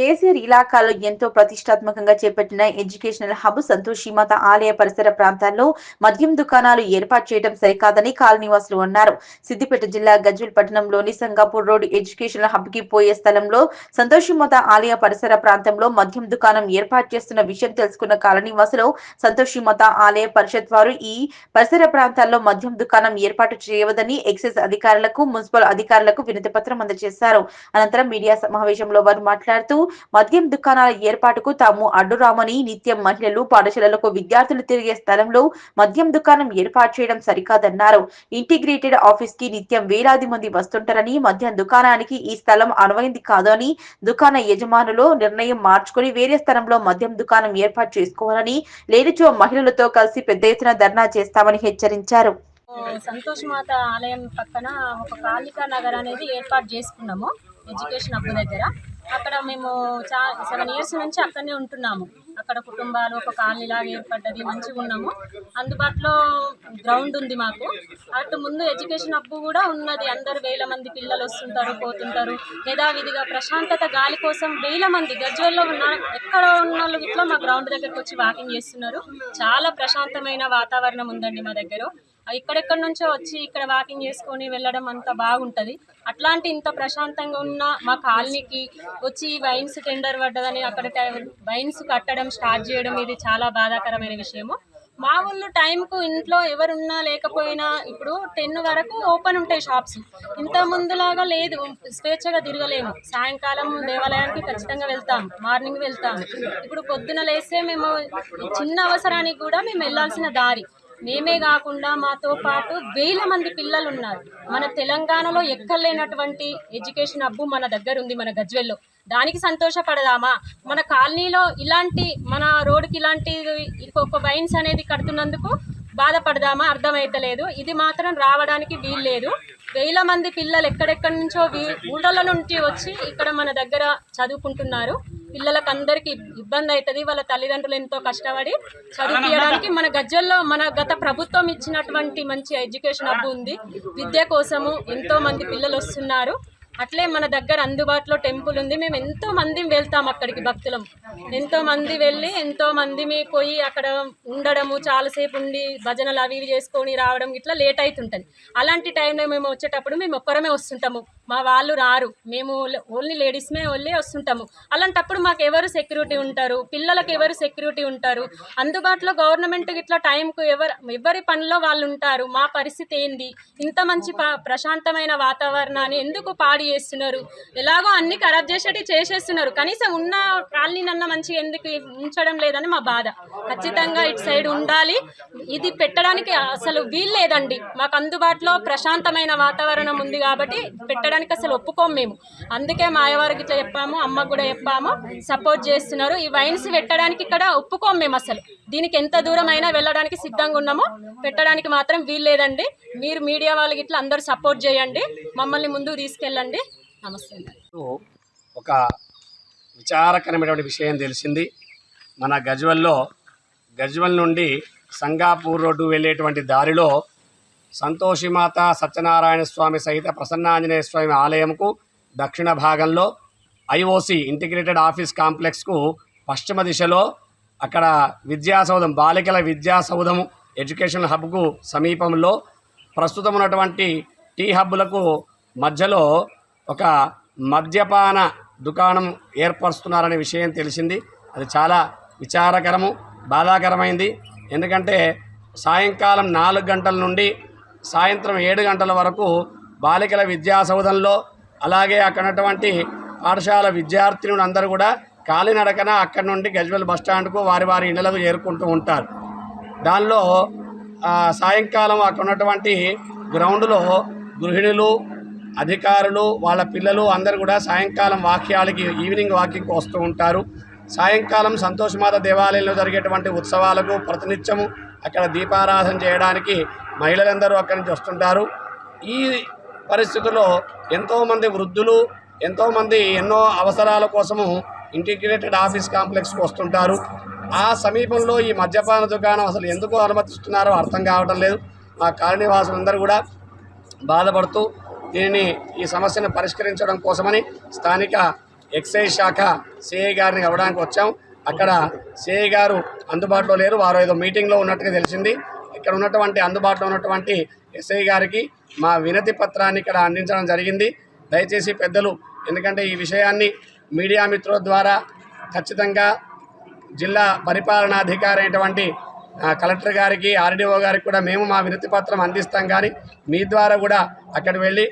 కేసీఆర్ ఇలాకాలో ఎంతో ప్రతిష్టాత్మకంగా చేపట్టిన ఎడ్యుకేషనల్ హబ్ సంతోషిమాత ఆలయ పరిసర ప్రాంతాల్లో మద్యం దుకాణాలు ఏర్పాటు చేయడం సరికాదని కాలనీవాసులు అన్నారు. సిద్దిపేట జిల్లా గజ్వేల్ పట్టణంలోని సంగాపూర్ రోడ్ ఎడ్యుకేషనల్ హబ్ కి పోయే స్థలంలో సంతోషిమాత ఆలయ పరిసర ప్రాంతంలో మద్యం దుకాణం ఏర్పాటు చేస్తున్న విషయం తెలుసుకున్న కాలనీవాసులు సంతోషిమాత ఆలయ పరిషత్ వారు ఈ పరిసర ప్రాంతాల్లో మద్యం దుకాణం ఏర్పాటు చేయవద్దని ఎక్సైజ్ అధికారులకు, మున్సిపల్ అధికారులకు వినతి పత్రం అందజేశారు. అనంతరం మీడియా సమావేశంలో వారు మాట్లాడుతూ మద్యం దుకాణాల ఏర్పాటుకు తాము అడ్డురామని, నిత్యం మహిళలు పాఠశాలలకు విద్యార్థులు తిరిగే స్థలంలో మద్యం దుకాణం ఏర్పాటు చేయడం సరికాదన్నారు. ఇంటిగ్రేటెడ్ ఆఫీస్ కి నిత్యం వేలాది మంది వస్తుంటారని, మద్యం దుకాణానికి ఈ స్థలం అనువైంది కాదు అని దుకాణ యజమానులు నిర్ణయం మార్చుకుని వేరే స్థలంలో మద్యం దుకాణం ఏర్పాటు చేసుకోవాలని, లేనిచో మహిళలతో కలిసి పెద్ద ఎత్తున ధర్నా చేస్తామని హెచ్చరించారు. సంతోష్ మాత ఆలయం పక్కన ఒక కాళికా నగర్ అనేది ఏర్పాటు చేసుకున్నాము ఎడ్యుకేషన్ హబ్ దగ్గర. అక్కడ మేము 7 years నుంచి అక్కడనే ఉంటున్నాము. అక్కడ కుటుంబాలు ఒక కాలనీ లాగా ఏర్పడ్డది, మంచిగా ఉన్నాము. అందుబాటులో గ్రౌండ్ ఉంది మాకు. అటు ముందు ఎడ్యుకేషన్ హబ్ కూడా ఉన్నది. అందరు వేల మంది పిల్లలు వస్తుంటారు, పోతుంటారు. యథావిధిగా ప్రశాంతత గాలి కోసం వేల మంది గజ్వేల్లో ఉన్న ఎక్కడ ఉన్న వాళ్ళు ఇట్లా మా గ్రౌండ్ దగ్గరకు వచ్చి వాకింగ్ చేస్తున్నారు. చాలా ప్రశాంతమైన వాతావరణం ఉందండి మా దగ్గర. ఇక్కడెక్కడి నుంచో వచ్చి ఇక్కడ వాకింగ్ చేసుకొని వెళ్ళడం అంత బాగుంటుంది. అట్లాంటి ఇంత ప్రశాంతంగా ఉన్న మా కాలనీకి వచ్చి వైన్స్ టెండర్ పడ్డదని అక్కడ వైన్స్ కట్టడం స్టార్ట్ చేయడం ఇది చాలా బాధాకరమైన విషయము. మా ఊళ్ళో టైంకు ఇంట్లో ఎవరున్నా లేకపోయినా ఇప్పుడు 10 వరకు ఓపెన్ ఉంటాయి షాప్స్. ఇంత ముందులాగా లేదు, స్వేచ్ఛగా తిరగలేము. సాయంకాలం దేవాలయానికి ఖచ్చితంగా వెళ్తాం, మార్నింగ్ వెళ్తాం. ఇప్పుడు పొద్దున లేస్తే మేము చిన్న అవసరానికి కూడా మేము వెళ్ళాల్సిన దారి. మేమే కాకుండా మాతో పాటు వేల మంది పిల్లలు ఉన్నారు. మన తెలంగాణలో ఎక్కర్లేనటువంటి ఎడ్యుకేషన్ హబ్ మన దగ్గర ఉంది, మన గజ్వేల్లో. దానికి సంతోషపడదామా? మన కాలనీలో ఇలాంటి మన రోడ్డుకి ఇలాంటి ఇంకొక వైన్స్ అనేది కడుతున్నందుకు బాధపడదామా? అర్థమైతలేదు. ఇది మాత్రం రావడానికి వీల్లేదు. వేల మంది పిల్లలు ఎక్కడెక్కడి నుంచో ఊళ్ళలో నుంచి వచ్చి ఇక్కడ మన దగ్గర చదువుకుంటున్నారు. పిల్లలకు అందరికీ ఇబ్బంది అవుతుంది. వాళ్ళ తల్లిదండ్రులు ఎంతో కష్టపడి చదివించడానికి మన గజ్వేల్లో మన గత ప్రభుత్వం ఇచ్చినటువంటి మంచి ఎడ్యుకేషన్ హబ్ ఉంది. విద్య కోసము ఎంతో మంది పిల్లలు వస్తున్నారు. అట్లే మన దగ్గర అందుబాటులో టెంపుల్ ఉంది. మేము ఎంతో మంది వెళ్తాం అక్కడికి, భక్తులం ఎంతో మంది వెళ్ళి ఎంతో మంది పోయి అక్కడ ఉండడము, చాలాసేపు ఉండి భజనలు అవి ఇవి చేసుకొని రావడం ఇట్లా లేట్ అవుతుంటుంది. అలాంటి టైంలో మేము వచ్చేటప్పుడు మేము ఒక్కరమే వస్తుంటాము, మా వాళ్ళు రారు. మేము ఓన్లీ లేడీస్మే వస్తుంటాము. అలాంటప్పుడు మాకు ఎవరు సెక్యూరిటీ ఉంటారు? పిల్లలకు ఎవరు సెక్యూరిటీ ఉంటారు? అందుబాటులో గవర్నమెంట్ ఇట్లా టైంకు ఎవరి పనిలో వాళ్ళు ఉంటారు. మా పరిస్థితి ఏంది? ఇంత మంచి ప్రశాంతమైన వాతావరణాన్ని ఎందుకు పాడి చేస్తున్నారు? ఎలాగో అన్ని ఖరాబ్ చేసేస్తున్నారు. కనీసం ఉన్న కాలనీనన్నా మంచిగా ఎందుకు ఉంచడం లేదని మా బాధ. ఖచ్చితంగా ఇటు సైడ్ ఉండాలి. ఇది పెట్టడానికి అసలు వీలు లేదండి. మాకు అందుబాటులో ప్రశాంతమైన వాతావరణం ఉంది కాబట్టి పెట్టడానికి అసలు ఒప్పుకోము మేము. అందుకే మా అయ్యవారికి ఇట్లా చెప్పాము, అమ్మకు కూడా చెప్పాము, సపోర్ట్ చేస్తున్నారు. ఈ వైన్స్ పెట్టడానికి ఇక్కడ ఒప్పుకోము మేము. అసలు దీనికి ఎంత దూరం అయినా వెళ్ళడానికి సిద్ధంగా ఉన్నాము. పెట్టడానికి మాత్రం వీలు లేదండి. మీరు మీడియా వాళ్ళకి ఇట్లా అందరూ సపోర్ట్ చేయండి, మమ్మల్ని ముందుకు తీసుకెళ్ళండి. నమస్తే. ఒక విచారకరమైనటువంటి విషయం తెలిసింది. మన గజ్వేల్ నుండి సంగాపూర్ రోడ్డు వెళ్ళేటువంటి దారిలో సంతోషిమాత సత్యనారాయణ స్వామి సహిత ప్రసన్నాంజనేయ స్వామి ఆలయంకు దక్షిణ భాగంలో ఐఓసి ఇంటిగ్రేటెడ్ ఆఫీస్ కాంప్లెక్స్కు పశ్చిమ దిశలో అక్కడ విద్యాసౌధం, బాలికల విద్యాసౌధం ఎడ్యుకేషన్ హబ్కు సమీపంలో ప్రస్తుతం ఉన్నటువంటి టీ హబ్బులకు మధ్యలో ఒక మద్యపాన దుకాణం ఏర్పరుస్తున్నారనే విషయం తెలిసింది. అది చాలా విచారకరము, బాధాకరమైంది. ఎందుకంటే సాయంకాలం 4 గంటల నుండి సాయంత్రం 7 గంటల వరకు బాలికల విద్యాసౌధంలో, అలాగే అక్కడటువంటి పాఠశాల విద్యార్థినులు అందరూ కూడా కాలినడకన అక్కడి నుండి గజ్వేల్ బస్టాండ్కు వారి ఇళ్లకు చేరుకుంటూ ఉంటారు. దానిలో సాయంకాలం అక్కడ ఉన్నటువంటి గ్రౌండ్లో గృహిణులు, అధికారులు, వాళ్ళ పిల్లలు అందరూ కూడా సాయంకాలం ఈవినింగ్ వాకింగ్కి వస్తూ ఉంటారు. సాయంకాలం సంతోషమాత దేవాలయంలో జరిగేటువంటి ఉత్సవాలకు ప్రతినిత్యము అక్కడ దీపారాధన చేయడానికి మహిళలందరూ అక్కడి నుంచి వస్తుంటారు. ఈ పరిస్థితుల్లో ఎంతోమంది వృద్ధులు, ఎంతోమంది ఎన్నో అవసరాల కోసము ఇంటిగ్రేటెడ్ ఆఫీస్ కాంప్లెక్స్కి వస్తుంటారు. ఆ సమీపంలో ఈ మద్యపాన దుకాణం అసలు ఎందుకు అనుమతిస్తున్నారో అర్థం కావటం లేదు. మా కాలనీవాసులందరూ కూడా బాధపడుతూ ఈ సమస్యను పరిష్కరించడం కోసమని స్థానిక ఎక్సైజ్ శాఖ సిఐ గారిని అవ్వడానికి వచ్చాం. అక్కడ సిఐ గారు అందుబాటులో లేరు, వారు ఏదో మీటింగ్లో ఉన్నట్టుగా తెలిసింది. ఇక్కడ ఉన్నటువంటి అందుబాటులో ఉన్నటువంటి ఎస్ఐ గారికి మా వినతి పత్రాన్ని ఇక్కడ అందించడం జరిగింది. దయచేసి పెద్దలు, ఎందుకంటే ఈ విషయాన్ని మీడియా మిత్రుల ద్వారా ఖచ్చితంగా జిల్లా పరిపాలనాధికారి అయినటువంటి కలెక్టర్ గారికి, ఆర్డీఓ గారికి కూడా మేము మా వినతి పత్రం అందిస్తాం. కానీ మీ ద్వారా కూడా అక్కడికి వెళ్ళి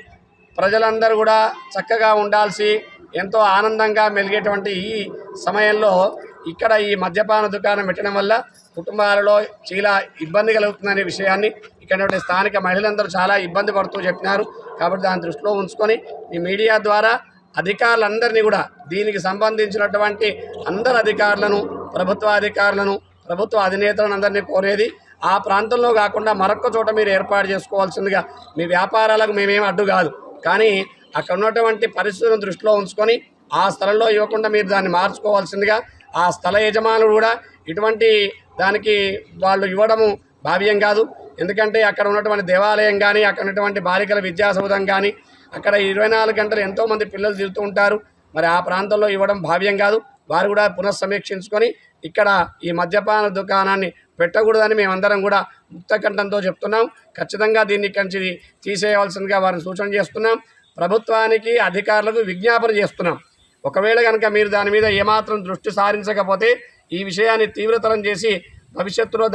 ప్రజలందరూ కూడా చక్కగా ఉండాల్సి ఎంతో ఆనందంగా మెలిగేటువంటి ఈ సమయంలో ఇక్కడ ఈ మద్యపాన దుకాణం పెట్టడం వల్ల కుటుంబాలలో చాలా ఇబ్బంది కలుగుతుందనే విషయాన్ని ఇక్కడ స్థానిక మహిళలందరూ చాలా ఇబ్బంది పడుతూ చెప్పినారు. కాబట్టి దాన్ని దృష్టిలో ఉంచుకొని ఈ మీడియా ద్వారా అధికారులందరినీ కూడా, దీనికి సంబంధించినటువంటి అందరు అధికారులను, ప్రభుత్వాధికారులను, ప్రభుత్వ అధినేతలను అందరినీ కోరేది, ఆ ప్రాంతంలో కాకుండా మరొక్క చోట మీరు ఏర్పాటు చేసుకోవాల్సిందిగా. మీ వ్యాపారాలకు మేమేం అడ్డు కాదు, కానీ అక్కడ ఉన్నటువంటి పరిస్థితులను దృష్టిలో ఉంచుకొని ఆ స్థలంలో ఇవ్వకుండా మీరు దాన్ని మార్చుకోవాల్సిందిగా. ఆ స్థల యజమానులు కూడా ఇటువంటి దానికి వాళ్ళు ఇవ్వడము భావ్యం కాదు. ఎందుకంటే అక్కడ ఉన్నటువంటి దేవాలయం కానీ, అక్కడ ఉన్నటువంటి బాలికల విద్యా సౌధం కానీ, అక్కడ 24 గంటలు ఎంతోమంది పిల్లలు తిరుగుతూ ఉంటారు. మరి ఆ ప్రాంతంలో ఇవ్వడం భావ్యం కాదు. వారు కూడా పునఃసమీక్షించుకొని ఇక్కడ ఈ మద్యపాన దుకాణాన్ని పెట్టకూడదని మేమందరం కూడా ముక్తకంఠంతో చెప్తున్నాం. ఖచ్చితంగా దీన్ని ఇక్కడి నుంచి తీసేయవలసిందిగా వారిని సూచన చేస్తున్నాం. ప్రభుత్వానికి, అధికారులకు విజ్ఞాపన చేస్తున్నాం. ఒకవేళ కనుక మీరు దాని మీద ఏమాత్రం దృష్టి సారించకపోతే ఈ విషయాన్ని తీవ్రతరం చేసి భవిష్యత్తులో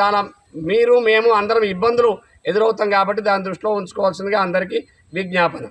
మీరు, మేము అందరం ఇబ్బందులు ఎదురవుతాం. కాబట్టి దాన్ని దృష్టిలో ఉంచుకోవాల్సిందిగా అందరికీ విజ్ఞాపన.